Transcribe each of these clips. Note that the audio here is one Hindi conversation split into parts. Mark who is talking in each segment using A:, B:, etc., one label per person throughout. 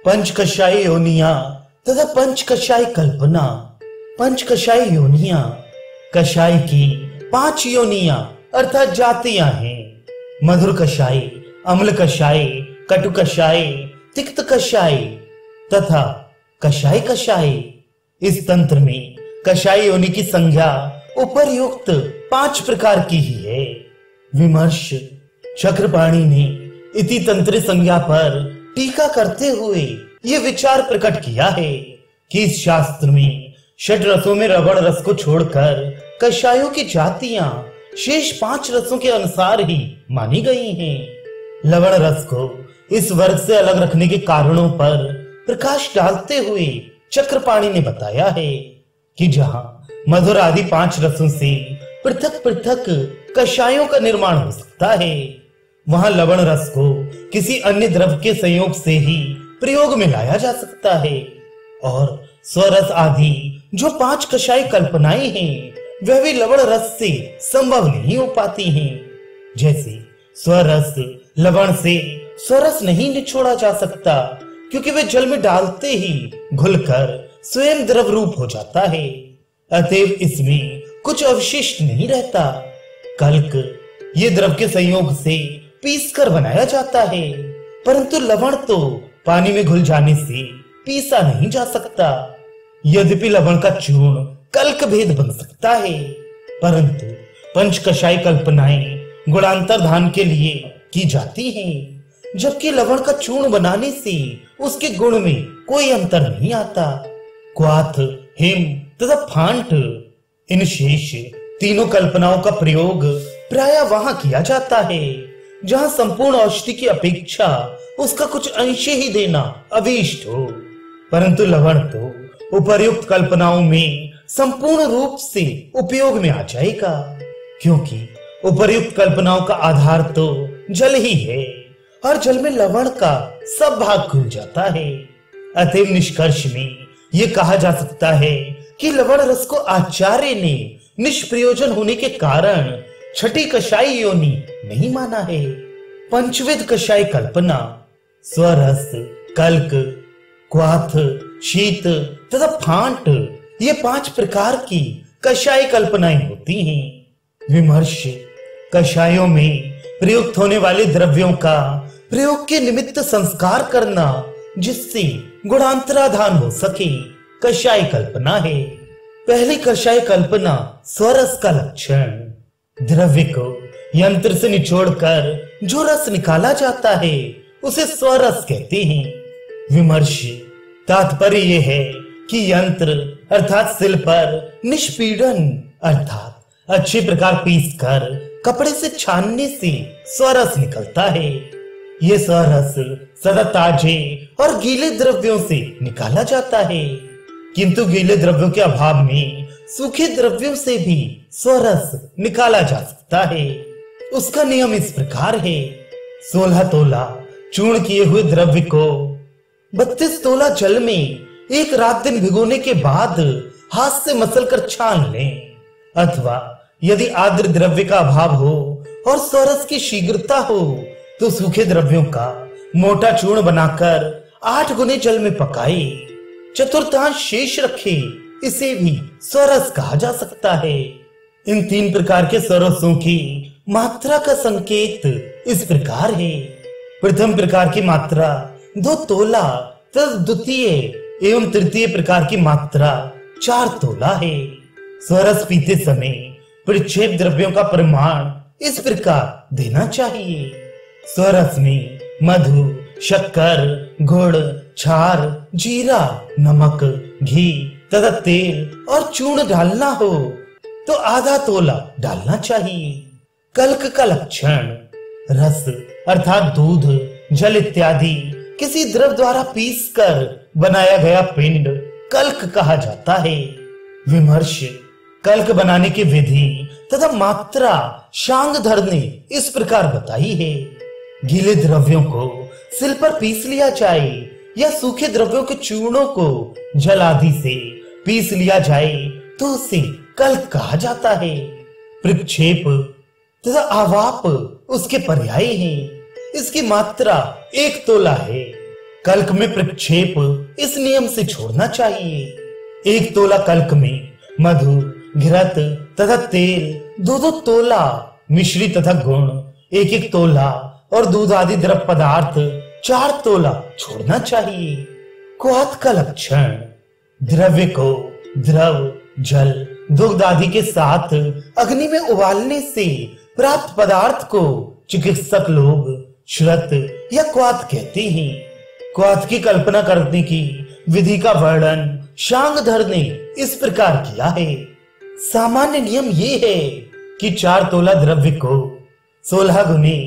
A: पंच कषाय योनिया तथा पंच कषाय कल्पना। पंच कषाय योनिया, कषाय की 5 योनिया अर्थात जातियां हैं। मधुर कषाय, अम्ल कषाय, कटु कषाय, तिक्त कषाय तथा कषाय कषाय। इस तंत्र में कषाय योनि की संज्ञा उपर्युक्त 5 प्रकार की ही है। विमर्श चक्रपाणि ने इति तंत्र संज्ञा पर टीका करते हुए ये विचार प्रकट किया है कि इस शास्त्र में 6 रसों में लवण रस को छोड़कर कषायों की जातियां शेष 5 रसों के अनुसार ही मानी गई हैं। लवण रस को इस वर्ग से अलग रखने के कारणों पर प्रकाश डालते हुए चक्रपाणि ने बताया है कि जहां मधुर आदि 5 रसों से पृथक पृथक कषायों का निर्माण हो सकता है, वहां लवण रस को किसी अन्य द्रव के संयोग से ही प्रयोग में लाया जा सकता है और स्वरस आदि जो 5 कषाय कल्पनाएं हैं वह भी लवण रस से संभव नहीं हो पाती हैं। जैसे स्वरस लवण से स्वरस नहीं निचोड़ा जा सकता क्योंकि वे जल में डालते ही घुलकर स्वयं द्रव रूप हो जाता है, अतएव इसमें कुछ अवशिष्ट नहीं रहता। कल्क ये द्रव के संयोग से पीसकर बनाया जाता है, परंतु लवण तो पानी में घुल जाने से पीसा नहीं जा सकता। यद्यपि लवण का चूर्ण कल्क भेद बन सकता है, परंतु पंच कषाय कल्पनाएं गुणांतर धान के लिए की जाती हैं, जबकि लवण का चूर्ण बनाने से उसके गुण में कोई अंतर नहीं आता। क्वाथ, हिम तथा फांट, इन शेष तीनों कल्पनाओं का प्रयोग प्रायः वहां किया जाता है जहां संपूर्ण औषधि की अपेक्षा उसका कुछ अंश ही देना अभीष्ट हो, परंतु लवण तो उपर्युक्त कल्पनाओं में संपूर्ण रूप से उपयोग में आ जाएगा, क्योंकि उपर्युक्त कल्पनाओं का आधार तो जल ही है और जल में लवण का सब भाग खुल जाता है। अतएव निष्कर्ष में यह कहा जा सकता है कि लवण रस को आचार्य ने निष्प्रयोजन होने के कारण 6ठी कषाय योनि नहीं माना है। पंचविध कषाय कल्पना स्वरस, कल्क, क्वाथ, शीत तथा फांट ये 5 प्रकार की कषाय कल्पनाएं होती हैं। विमर्श कषायों में प्रयुक्त होने वाले द्रव्यों का प्रयोग के निमित्त संस्कार करना जिससे गुणांतराधान हो सके कषाय कल्पना है। पहली कषाय कल्पना स्वरस का लक्षण। द्रव्य को यंत्र से निचोड़कर जो रस निकाला जाता है उसे स्वरस कहते हैं। विमर्श तात्पर्य यह है कि यंत्र अर्थात सिल पर निष्पीड़न अर्थात अच्छे प्रकार पीसकर कपड़े से छानने से स्वरस निकलता है। यह स्वरस सदा ताजे और गीले द्रव्यों से निकाला जाता है, किंतु गीले द्रव्यों के अभाव में सूखे द्रव्यों से भी स्वरस निकाला जा सकता है। उसका नियम इस प्रकार है, 16 तोला चूर्ण किए हुए द्रव्य को 32 तोला जल में 1 रात दिन भिगोने के बाद हाथ से मसलकर छान लें, अथवा यदि आर्द्र द्रव्य का अभाव हो और स्वरस की शीघ्रता हो तो सूखे द्रव्यों का मोटा चूर्ण बनाकर 8 गुने जल में पकाए, चतुर्थांश शेष रखे, इसे भी स्वरस कहा जा सकता है। इन 3 प्रकार के स्वरसों की मात्रा का संकेत इस प्रकार है। प्रथम प्रकार की मात्रा 2 तोला तथा द्वितीय एवं तृतीय प्रकार की मात्रा 4 तोला है। स्वरस पीते समय प्रक्षेप द्रव्यों का परिमाण इस प्रकार देना चाहिए। स्वरस में मधु, शक्कर, गुड़, क्षार, जीरा, नमक, घी तथा तेल और चूर्ण डालना हो तो आधा तोला डालना चाहिए। कल्क का लक्षण। रस अर्थात दूध, जल इत्यादि किसी द्रव द्वारा पीसकर बनाया गया पिंड कल्क कहा जाता है। विमर्श कल्क बनाने की विधि तथा मात्रा शांगधर ने इस प्रकार बताई है। गीले द्रव्यों को सिल पर पीस लिया जाए या सूखे द्रव्यों के चूर्णों को जल आदि से पीस लिया जाए तो उसे कल्क कहा जाता है। प्रक्षेप तथा आवाप उसके पर्याय हैं। इसकी मात्रा 1 तोला है। कल्क में प्रक्षेप इस नियम से छोड़ना चाहिए। 1 तोला कल्क में मधु, घृत तथा तेल 2-2 तोला, मिश्री तथा गुण 1-1 तोला और दूध आदि द्रव पदार्थ 4 तोला छोड़ना चाहिए। क्वाथ का लक्षण: द्रव्य को द्रव, जल, दुग्ध आदि के साथ अग्नि में उबालने से प्राप्त पदार्थ को चिकित्सक लोग श्रुत या क्वाथ कहते हैं। क्वाथ की कल्पना करने की विधि का वर्णन शांगधर ने इस प्रकार किया है। सामान्य नियम ये है कि 4 तोला द्रव्य को 16 गुने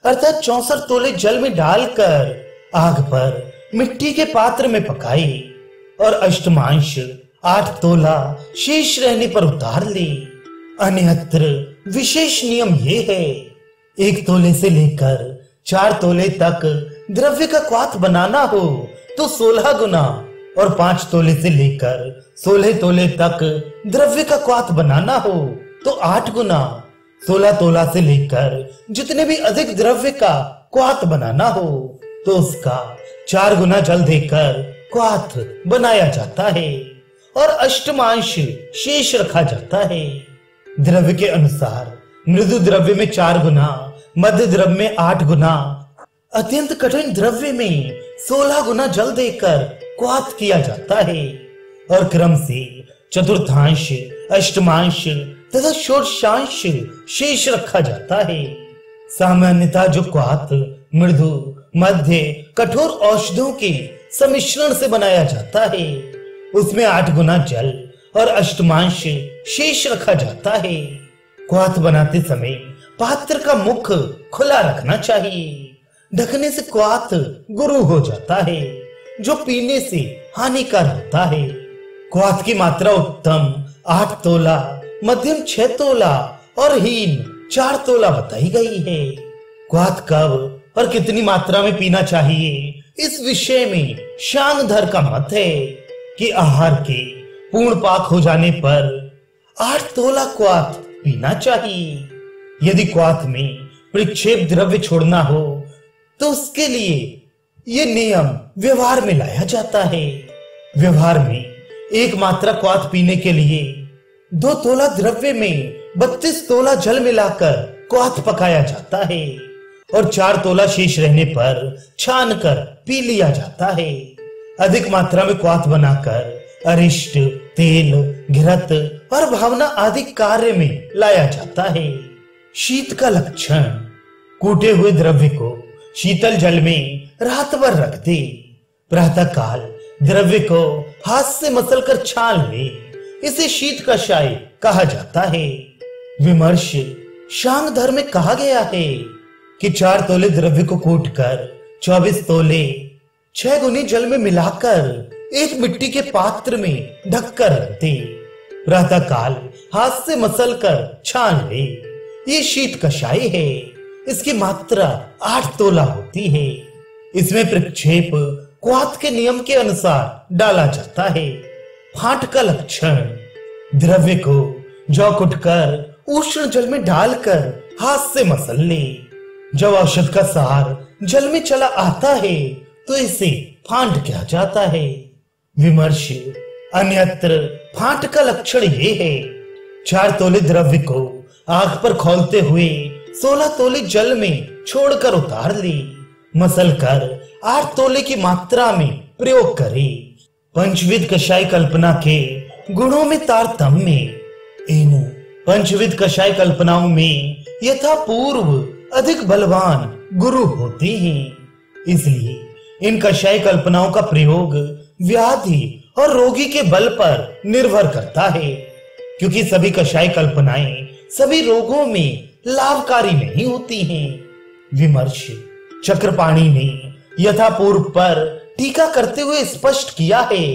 A: अर्थात 64 तोले जल में डालकर आग पर मिट्टी के पात्र में पकाए और अष्टमांश 8 तोला शेष रहने पर उतार ले। अन्यत्र विशेष नियम ये है, 1 तोले से लेकर 4 तोले तक द्रव्य का क्वाथ बनाना हो तो 16 गुना और 5 तोले से लेकर 16 तोले तक द्रव्य का क्वाथ बनाना हो तो 8 गुना, 16 तोला से लेकर जितने भी अधिक द्रव्य का क्वाथ बनाना हो तो उसका 4 गुना जल देकर क्वाथ बनाया जाता है और अष्टमांश शेष रखा जाता है। द्रव्य के अनुसार मृदु द्रव्य में 4 गुना, मध्य द्रव्य में 8 गुना, अत्यंत कठिन द्रव्य में 16 गुना जल देकर क्वाथ किया जाता है और क्रम से चतुर्थांश, अष्टमांश तथा षोडशांश शेष रखा जाता है। सामान्यतः जो क्वाथ मृदु, मध्य, कठोर औषधों के सम्मिश्रण से बनाया जाता है उसमें 8 गुना जल और अष्टमांश शेष रखा जाता है। क्वाथ बनाते समय पात्र का मुख खुला रखना चाहिए। ढकने से क्वाथ गुरु हो जाता है जो पीने से हानिकार होता है। क्वाथ की मात्रा उत्तम 8 तोला, मध्यम 6 तोला और हीन 4 तोला बताई गई है। क्वाथ कब और कितनी मात्रा में पीना चाहिए इस विषय में शांगधर का मत है कि आहार के पूर्ण पाक हो जाने पर 8 तोला क्वाथ पीना चाहिए। यदि क्वाथ में प्रक्षेप द्रव्य छोड़ना हो तो उसके लिए ये नियम व्यवहार में लाया जाता है। व्यवहार में 1 मात्रा क्वाथ पीने के लिए 2 तोला द्रव्य में 32 तोला जल मिलाकर क्वाथ पकाया जाता है और 4 तोला शेष रहने पर छान कर पी लिया जाता है। अधिक मात्रा में क्वाथ बनाकर अरिष्ट, तेल, घृत और भावना आदि कार्य में लाया जाता है। शीत का लक्षण: कूटे हुए द्रव्य को शीतल जल में रात भर रख दे। प्रातः काल द्रव्य को हाथ से मसलकर छान ले। इसे शीत कषाय कहा जाता है। विमर्श: शांगधर में कहा गया है कि 4 तोले द्रव्य को कूटकर 24 तोले 6 गुनी जल में मिलाकर एक मिट्टी के पात्र में ढककर रख दे। प्रातः काल हाथ से मसलकर छान ले। ये शीत कषाय है। इसकी मात्रा 8 तोला होती है। इसमें प्रक्षेप क्वाथ के नियम के अनुसार डाला जाता है। फाट का लक्षण: द्रव्य को जौ कुटकर उष्ण जल में डालकर हाथ से मसल ले। जब औषध का सार जल में चला आता है तो इसे फांट कहा जाता है। विमर्श: अन्यत्र फांट का लक्षण ये है, 4 तोले द्रव्य को आग पर खौलते हुए 16 तोले जल में छोड़कर उतार ले। मसल कर 8 तोले की मात्रा में प्रयोग करे। पंचविध कषाय कल्पना के गुणों में तारतम्य: इन पंचविध कषाय कल्पनाओं में यथा पूर्व अधिक बलवान गुरु होते हैं। इसलिए इन कषाय कल्पनाओं का प्रयोग व्याधि और रोगी के बल पर निर्भर करता है, क्योंकि सभी कषाय कल्पनाएं सभी रोगों में लाभकारी नहीं होती हैं। विमर्श: चक्रपाणी ने यथापूर्व पर टीका करते हुए स्पष्ट किया है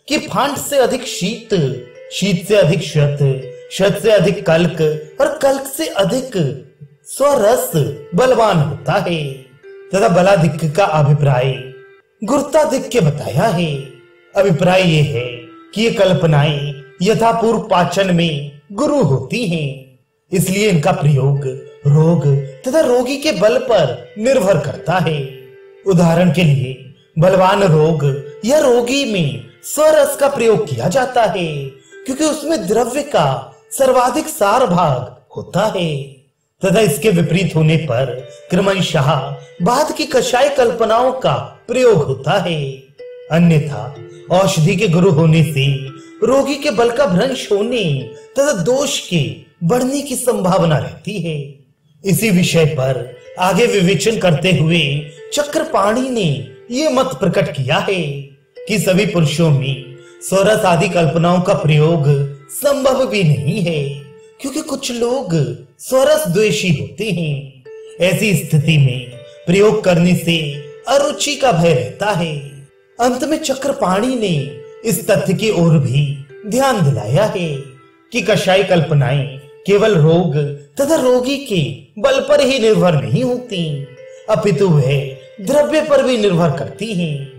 A: कि फांट से अधिक शीत, शीत से अधिक शत, शत से अधिक कल्क और कल्क से अधिक स्वरस बलवान होता है तथा बलाधिक्य का अभिप्राय गुरुताधिक्य बताया है। अभिप्राय ये है कि ये कल्पनाएं यथापूर्व पाचन में गुरु होती हैं, इसलिए इनका प्रयोग रोग तथा रोगी के बल पर निर्भर करता है। उदाहरण के लिए बलवान रोग या रोगी में स्वरस का प्रयोग किया जाता है क्योंकि उसमें द्रव्य का सर्वाधिक सार भाग होता है, तथा इसके विपरीत होने पर क्रमशः बाद की कषाय कल्पनाओं का प्रयोग होता है। अन्यथा औषधि के गुरु होने से रोगी के बल का भ्रंश होने तथा दोष के बढ़ने की संभावना रहती है। इसी विषय पर आगे विवेचन करते हुए चक्रपाणि ने ये मत प्रकट किया है कि सभी पुरुषों में स्वरस आदि कल्पनाओं का प्रयोग संभव भी नहीं है, क्योंकि कुछ लोग स्वरस द्वेषी होते हैं। ऐसी स्थिति में प्रयोग करने से अरुचि का भय रहता है। अंत में चक्रपाणि ने इस तथ्य की ओर भी ध्यान दिलाया है कि कषाय कल्पनाएं केवल रोग तथा रोगी के बल पर ही निर्भर नहीं होती, अपितु वह द्रव्य पर भी निर्भर करती हैं।